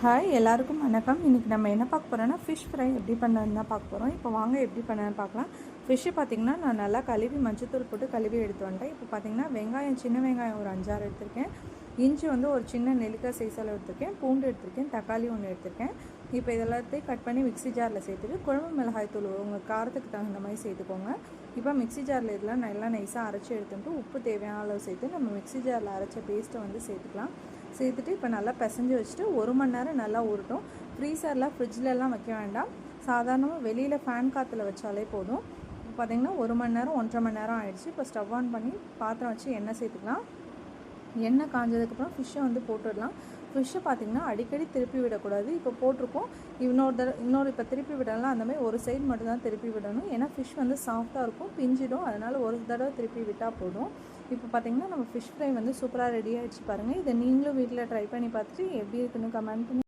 Hi எல்லாருக்கும் வணக்கம். இன்றைக்கி நம்ம என்ன பார்க்க போகிறோன்னா ஃபிஷ் ஃப்ரை எப்படி பண்ணுறதுன்னு தான் பார்க்க போகிறோம். இப்போ வாங்க எப்படி பண்ணுறதுன்னு பார்க்கலாம். ஃபிஷ்ஷு பார்த்திங்கன்னா நான் நல்லா கழுவி மஞ்சத்தூள் போட்டு கழுவி எடுத்து வந்துட்டேன். இப்போ பார்த்திங்கன்னா வெங்காயம், சின்ன வெங்காயம் ஒரு 5-6 எடுத்திருக்கேன். இஞ்சி வந்து ஒரு சின்ன நெல்லிக்காய் சைஸால் எடுத்திருக்கேன். பூண்டு எடுத்திருக்கேன். தக்காளி ஒன்று எடுத்திருக்கேன். இப்போ இதெல்லாத்தையும் கட் பண்ணி மிக்ஸி ஜாரில் சேர்த்துட்டு குழம்பு மிளகாய் தூள் உங்கள் காரத்துக்கு தகுந்த மாதிரி சேர்த்துக்கோங்க. இப்போ மிக்ஸி ஜாரில் இதெல்லாம் நல்லா நைஸாக அரைச்சி எடுத்துட்டு உப்பு தேவையான அளவு சேர்த்து நம்ம மிக்ஸி ஜாரில் அரைச்ச பேஸ்ட்டை வந்து சேர்த்துக்கலாம். சேர்த்துட்டு இப்போ நல்லா பிசைஞ்சு வச்சுட்டு 1 மணி நேரம் நல்லா ஊறட்டும். ஃப்ரிட்ஜிலலாம் வைக்க வேண்டாம். சாதாரணமாக வெளியில் ஃபேன் காற்றுல வச்சாலே போதும். இப்போ பார்த்திங்கன்னா 1 மணி நேரம் 1.5 மணி நேரம் ஆகிடுச்சு. இப்போ ஸ்டவ் ஆன் பண்ணி பாத்திரம் வச்சு எண்ணெய் சேர்த்துக்கலாம். எண்ணெய் காஞ்சதுக்கப்புறம் ஃபிஷ்ஷை வந்து போட்டுடலாம். ஃபிஷ்ஷை பார்த்திங்கன்னா அடிக்கடி திருப்பி விடக்கூடாது. இப்போ போட்டிருக்கோம், இன்னொரு இப்போ திருப்பி விடலாம். அந்த மாதிரி ஒரு சைடு மட்டும்தான் திருப்பி விடணும். ஏன்னா ஃபிஷ் வந்து சாஃப்டாக இருக்கும், பிஞ்சிடும். அதனால் ஒரு தடவை திருப்பி விட்டால் போதும். இப்போ பார்த்திங்கன்னா நம்ம ஃபிஷ் ஃப்ரை வந்து சூப்பராக ரெடி ஆகிடுச்சு பாருங்கள். இதை நீங்களும் வீட்டில் ட்ரை பண்ணி பார்த்துட்டு எப்படி இருக்குன்னு கமெண்ட் பண்ணி